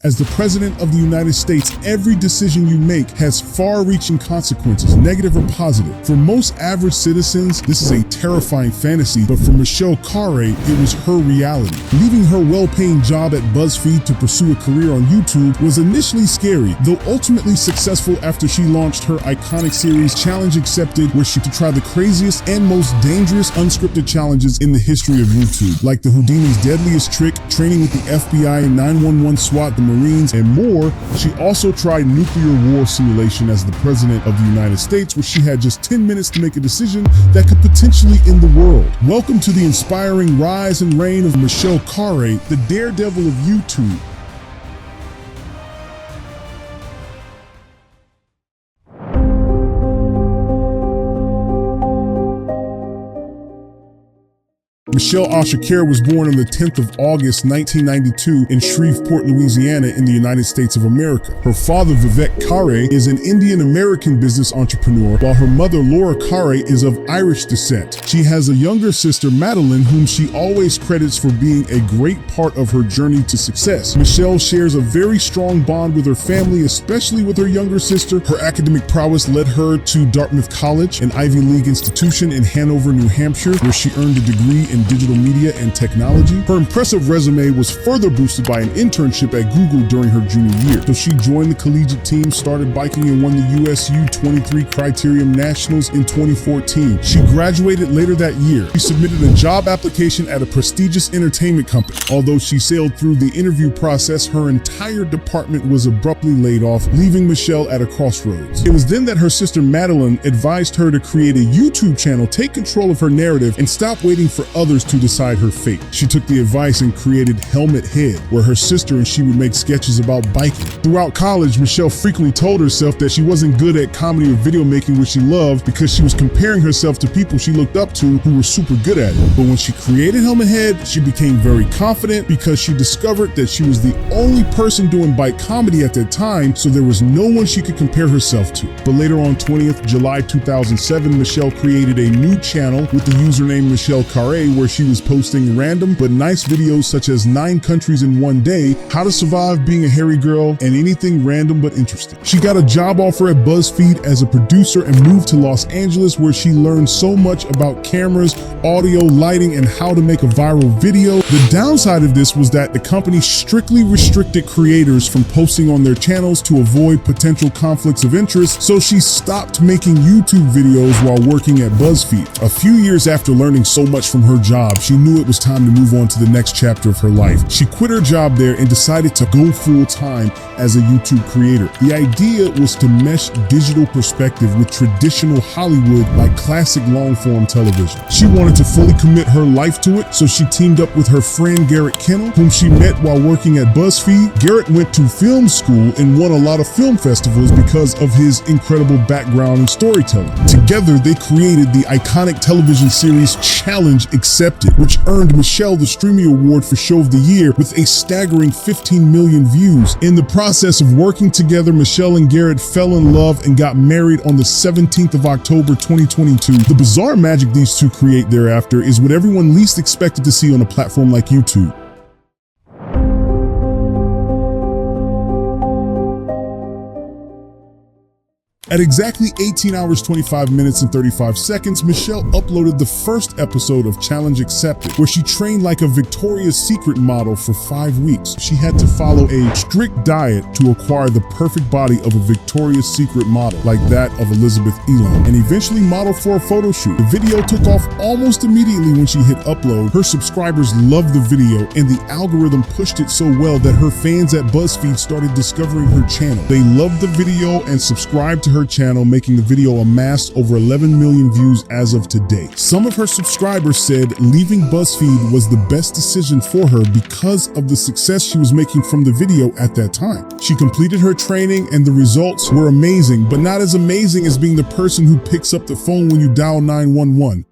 As the President of the United States, every decision you make has far-reaching consequences, negative or positive. For most average citizens, this is a terrifying fantasy, but for Michelle Khare, it was her reality. Leaving her well-paying job at BuzzFeed to pursue a career on YouTube was initially scary, though ultimately successful after she launched her iconic series Challenge Accepted, where she could try the craziest and most dangerous unscripted challenges in the history of YouTube, like the Houdini's deadliest trick, training with the FBI and 911 SWAT, the Marines, and more. She also tried nuclear war simulation as the President of the United States, where she had just 10 minutes to make a decision that could potentially end the world. Welcome to the inspiring rise and reign of Michelle Khare, the daredevil of YouTube. Michelle Khare was born on the 10th of August 1992 in Shreveport, Louisiana in the United States of America. Her father, Vivek Khare, is an Indian-American business entrepreneur, while her mother, Laura Khare, is of Irish descent. She has a younger sister, Madeline, whom she always credits for being a great part of her journey to success. Michelle shares a very strong bond with her family, especially with her younger sister. Her academic prowess led her to Dartmouth College, an Ivy League institution in Hanover, New Hampshire, where she earned a degree in digital media and technology. Her impressive resume was further boosted by an internship at Google during her junior year. So she joined the collegiate team, started biking, and won the USU 23 Criterium Nationals in 2014. She graduated later that year. She submitted a job application at a prestigious entertainment company. Although she sailed through the interview process, her entire department was abruptly laid off, leaving Michelle at a crossroads. It was then that her sister Madeline advised her to create a YouTube channel, take control of her narrative, and stop waiting for others to decide her fate. She took the advice and created Helmet Head, where her sister and she would make sketches about biking. Throughout college, Michelle frequently told herself that she wasn't good at comedy or video making, which she loved, because she was comparing herself to people she looked up to who were super good at it. But when she created Helmet Head, she became very confident because she discovered that she was the only person doing bike comedy at that time, so there was no one she could compare herself to. But later on 20th July 2007, Michelle created a new channel with the username Michelle Khare, where she was posting random but nice videos such as 9 countries in 1 day, how to survive being a hairy girl, and anything random but interesting. She got a job offer at BuzzFeed as a producer and moved to Los Angeles, where she learned so much about cameras, audio, lighting, and how to make a viral video. The downside of this was that the company strictly restricted creators from posting on their channels to avoid potential conflicts of interest, so she stopped making YouTube videos while working at BuzzFeed. A few years after learning so much from her job, she knew it was time to move on to the next chapter of her life. She quit her job there and decided to go full-time as a YouTube creator. The idea was to mesh digital perspective with traditional Hollywood like classic long-form television. She wanted to fully commit her life to it, so she teamed up with her friend Garrett Kennel, whom she met while working at BuzzFeed. Garrett went to film school and won a lot of film festivals because of his incredible background in storytelling. Together, they created the iconic television series Challenge Accepted, which earned Michelle the Streamy Award for Show of the Year with a staggering 15 million views. In the process of working together, Michelle and Garrett fell in love and got married on the 17th of October 2022. The bizarre magic these two create thereafter is what everyone least expected to see on a platform like YouTube. At exactly 18 hours, 25 minutes, and 35 seconds, Michelle uploaded the first episode of Challenge Accepted, where she trained like a Victoria's Secret model for 5 weeks. She had to follow a strict diet to acquire the perfect body of a Victoria's Secret model, like that of Elizabeth Elam, and eventually model for a photo shoot. The video took off almost immediately when she hit upload. Her subscribers loved the video, and the algorithm pushed it so well that her fans at BuzzFeed started discovering her channel. They loved the video and subscribed to her channel, making the video amass over 11 million views as of today. Some of her subscribers said leaving BuzzFeed was the best decision for her because of the success she was making from the video at that time. She completed her training and the results were amazing, but not as amazing as being the person who picks up the phone when you dial 911.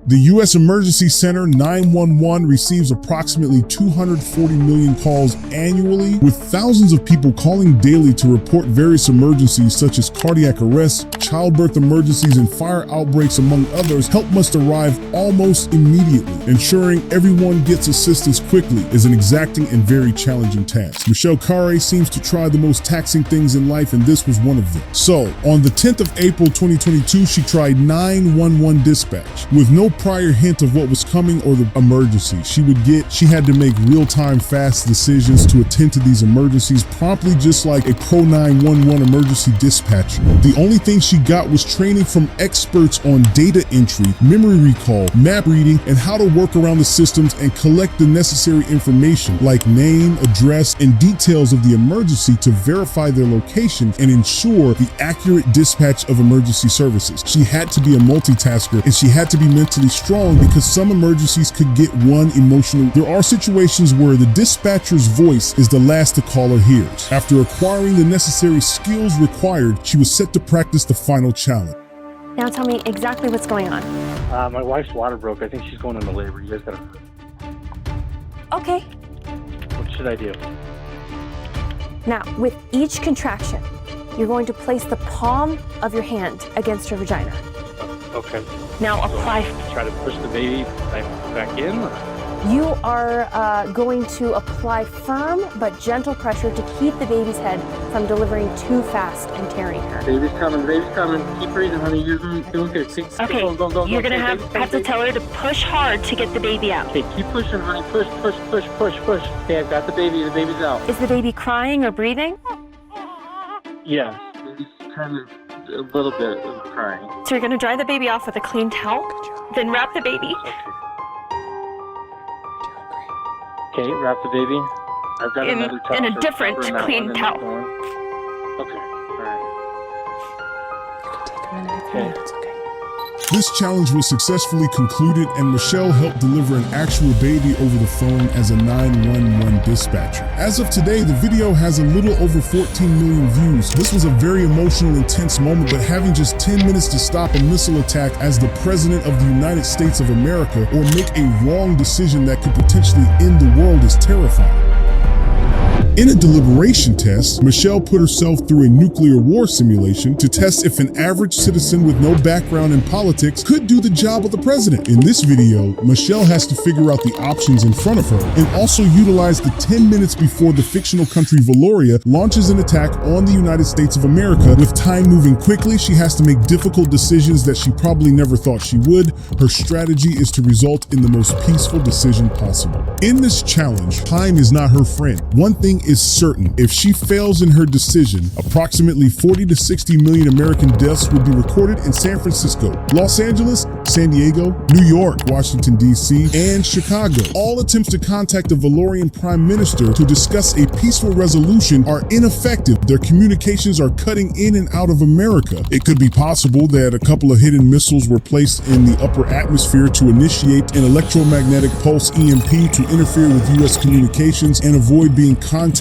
The U.S. Emergency Center 911 receives approximately 240 million calls annually, with thousands of people calling daily to report various emergencies such as cardiac arrests, childbirth emergencies, and fire outbreaks, among others. Help must arrive almost immediately. Ensuring everyone gets assistance quickly is an exacting and very challenging task. Michelle Khare seems to try the most taxing things in life, and this was one of them. So, on the 10th of April 2022, she tried 911 dispatch. With no prior hint of what was coming or the emergency she had to make real-time fast decisions to attend to these emergencies promptly, just like a pro 911 emergency dispatcher. The only thing she got was training from experts on data entry, memory recall, map reading, and how to work around the systems and collect the necessary information like name, address, and details of the emergency to verify their location and ensure the accurate dispatch of emergency services. She had to be a multitasker, and she had to be mentally strong because some emergencies could get one emotional. There are situations where the dispatcher's voice is the last the caller hears. After acquiring the necessary skills required, she was set to practice the final challenge. Now tell me exactly what's going on. My wife's water broke. I think she's going into labor. You guys gotta... Okay. What should I do? Now, with each contraction, you're going to place the palm of your hand against her vagina. Okay. Now apply. Try to push the baby back in? You are going to apply firm but gentle pressure to keep the baby's head from delivering too fast and tearing her. Baby's coming, baby's coming. Keep breathing, honey. You're doing good. Okay, you're gonna have to tell her to push hard to get the baby out. Okay, keep pushing, honey. Push. Okay, I've got the baby. The baby's out. Is the baby crying or breathing? Yeah, baby's kind of a little bit of crying. So you're gonna dry the baby off with a clean towel, then wrap the baby. Okay, wrap the baby. I've got another towel. In a different clean towel. Okay, alright. Take a minute, it's okay. This challenge was successfully concluded, and Michelle helped deliver an actual baby over the phone as a 911 dispatcher. As of today, the video has a little over 14 million views. This was a very emotional, intense moment, but having just 10 minutes to stop a missile attack as the President of the United States of America or make a wrong decision that could potentially end the world is terrifying. In a deliberation test, Michelle put herself through a nuclear war simulation to test if an average citizen with no background in politics could do the job of the president. In this video, Michelle has to figure out the options in front of her and also utilize the 10 minutes before the fictional country Valoria launches an attack on the United States of America. With time moving quickly, she has to make difficult decisions that she probably never thought she would. Her strategy is to result in the most peaceful decision possible. In this challenge, time is not her friend. One thing is certain: if she fails in her decision, approximately 40 to 60 million American deaths will be recorded in San Francisco, Los Angeles, San Diego, New York, Washington, D.C., and Chicago. All attempts to contact the Valorian Prime Minister to discuss a peaceful resolution are ineffective. Their communications are cutting in and out of America. It could be possible that a couple of hidden missiles were placed in the upper atmosphere to initiate an electromagnetic pulse EMP to interfere with U.S. communications and avoid being contacted.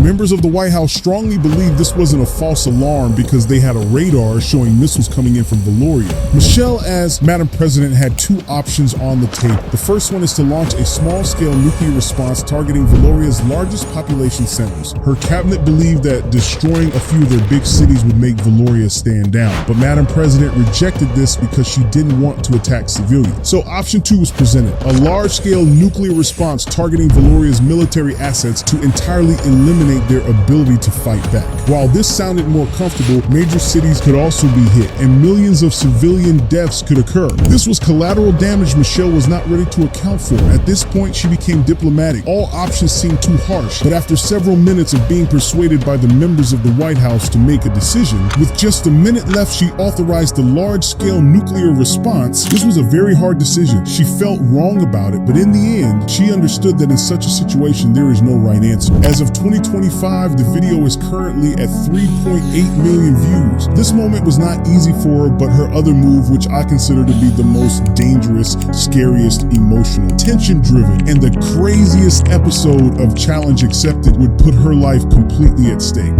Members of the White House strongly believe this wasn't a false alarm because they had a radar showing missiles coming in from Valoria. Michelle, as Madam President, had two options on the table. The first one is to launch a small-scale nuclear response targeting Valoria's largest population centers. Her cabinet believed that destroying a few of their big cities would make Valoria stand down, but Madam President rejected this because she didn't want to attack civilians. So option two was presented: a large-scale nuclear response targeting Valoria's military assets to entirely eliminate their ability to fight back. While this sounded more comfortable, major cities could also be hit and millions of civilian deaths could occur. This was collateral damage Michelle was not ready to account for. At this point, she became diplomatic. All options seemed too harsh, but after several minutes of being persuaded by the members of the White House to make a decision, with just a minute left, she authorized the large-scale nuclear response. This was a very hard decision. She felt wrong about it, but in the end, she understood that in such a situation, there is no right answer. As of 2025, the video is currently at 3.8 million views. This moment was not easy for her, but her other move, which I consider to be the most dangerous, scariest, emotional, tension-driven, and the craziest episode of Challenge Accepted, would put her life completely at stake.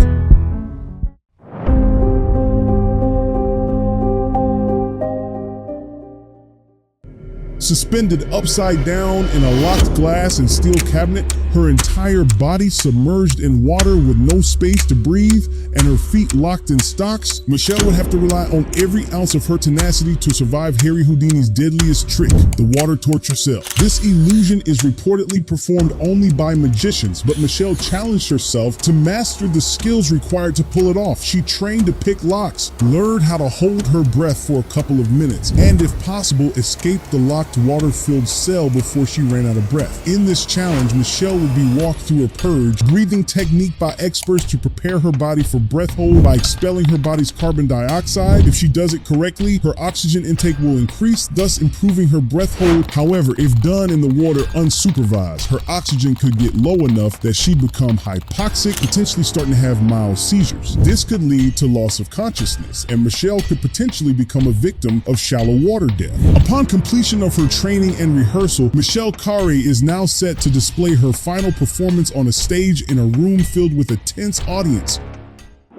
Suspended upside down in a locked glass and steel cabinet, her entire body submerged in water with no space to breathe, and her feet locked in stocks, Michelle would have to rely on every ounce of her tenacity to survive Harry Houdini's deadliest trick, the water torture cell. This illusion is reportedly performed only by magicians, but Michelle challenged herself to master the skills required to pull it off. She trained to pick locks, learned how to hold her breath for a couple of minutes, and if possible, escaped the locked water-filled cell before she ran out of breath. In this challenge, Michelle would be walked through a purge, breathing technique by experts to prepare her body for breath hold by expelling her body's carbon dioxide. If she does it correctly, her oxygen intake will increase, thus improving her breath hold. However, if done in the water unsupervised, her oxygen could get low enough that she'd become hypoxic, potentially starting to have mild seizures. This could lead to loss of consciousness, and Michelle could potentially become a victim of shallow water death. Upon completion of her training and rehearsal, Michelle Khare is now set to display her final performance on a stage in a room filled with a tense audience.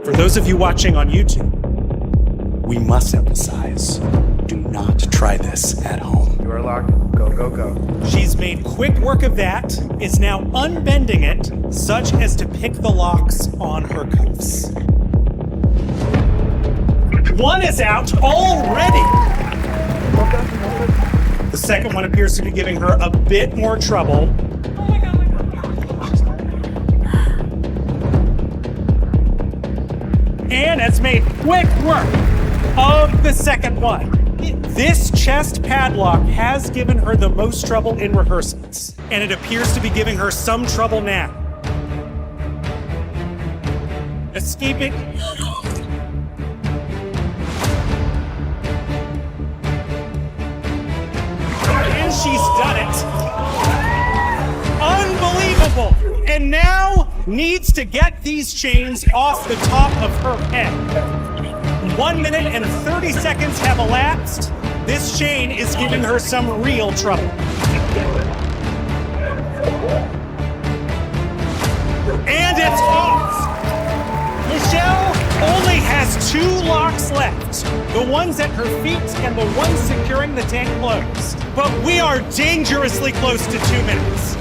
For those of you watching on YouTube, we must emphasize, do not try this at home. You are locked. Go, go, go. She's made quick work of that, is now unbending it, such as to pick the locks on her cuffs. One is out already. The second one appears to be giving her a bit more trouble. And has made quick work of the second one. This chest padlock has given her the most trouble in rehearsals, and it appears to be giving her some trouble now. Escaping. And she's done it. Unbelievable. And now needs to get these chains off the top of her head. 1 minute and 30 seconds have elapsed. This chain is giving her some real trouble. And it's off. Michelle only has 2 locks left. The ones at her feet and the ones securing the tank closed. But we are dangerously close to 2 minutes.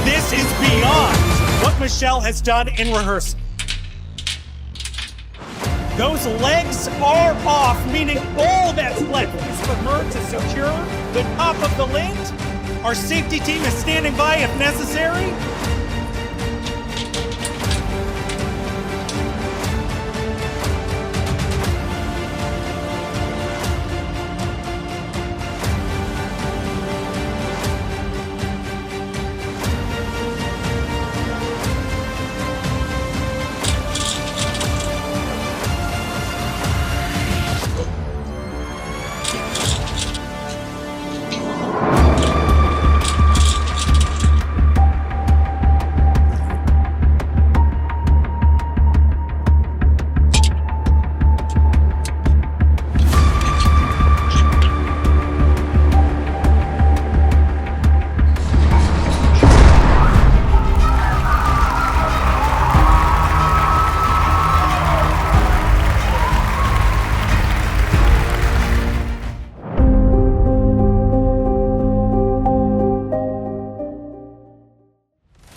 This is beyond what Michelle has done in rehearsal. Those legs are off, meaning all that's left is for her to secure the top of the lid. Our safety team is standing by if necessary.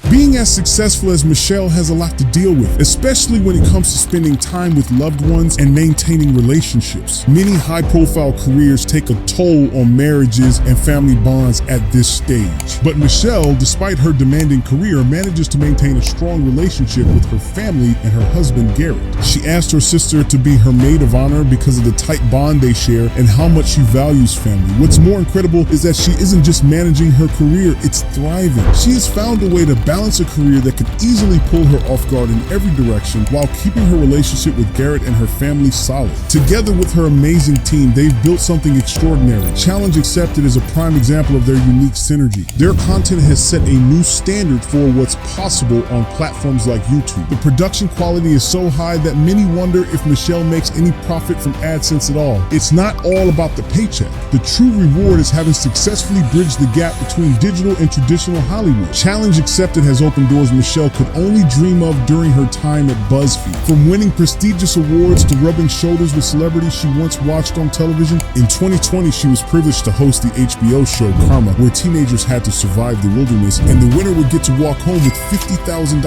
Being as successful as Michelle has a lot to deal with, especially when it comes to spending time with loved ones and maintaining relationships. Many high-profile careers take a toll on marriages and family bonds at this stage. But Michelle, despite her demanding career, manages to maintain a strong relationship with her family and her husband, Garrett. She asked her sister to be her maid of honor because of the tight bond they share and how much she values family. What's more incredible is that she isn't just managing her career, it's thriving. She has found a way to balance a career that could easily pull her off guard in every direction while keeping her relationship with Garrett and her family solid. Together with her amazing team, they've built something extraordinary. Challenge Accepted is a prime example of their unique synergy. Their content has set a new standard for what's possible on platforms like YouTube. The production quality is so high that many wonder if Michelle makes any profit from AdSense at all. It's not all about the paycheck. The true reward is having successfully bridged the gap between digital and traditional Hollywood. Challenge Accepted has open doors Michelle could only dream of during her time at BuzzFeed. From winning prestigious awards to rubbing shoulders with celebrities she once watched on television, in 2020 she was privileged to host the HBO show Karma, where teenagers had to survive the wilderness, and the winner would get to walk home with $50,000.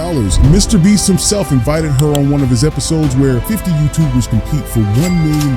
Mr. Beast himself invited her on one of his episodes where 50 YouTubers compete for $1 million.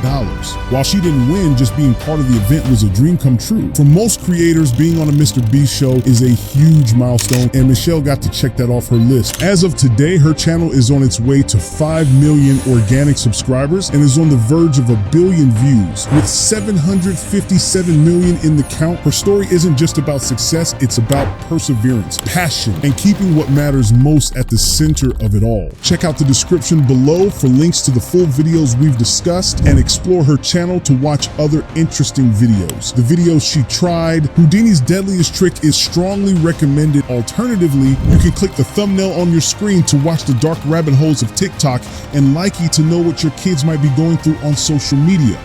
While she didn't win, just being part of the event was a dream come true. For most creators, being on a Mr. Beast show is a huge milestone, and Michelle got to check that off her list. As of today, her channel is on its way to 5 million organic subscribers and is on the verge of 1 billion views. With 757 million in the count, her story isn't just about success, it's about perseverance, passion, and keeping what matters most at the center of it all. Check out the description below for links to the full videos we've discussed, and explore her channel to watch other interesting videos. The videos she tried, Houdini's deadliest trick, is strongly recommended. Alternatively, you can click the thumbnail on your screen to watch the dark rabbit holes of TikTok, and likey to know what your kids might be going through on social media.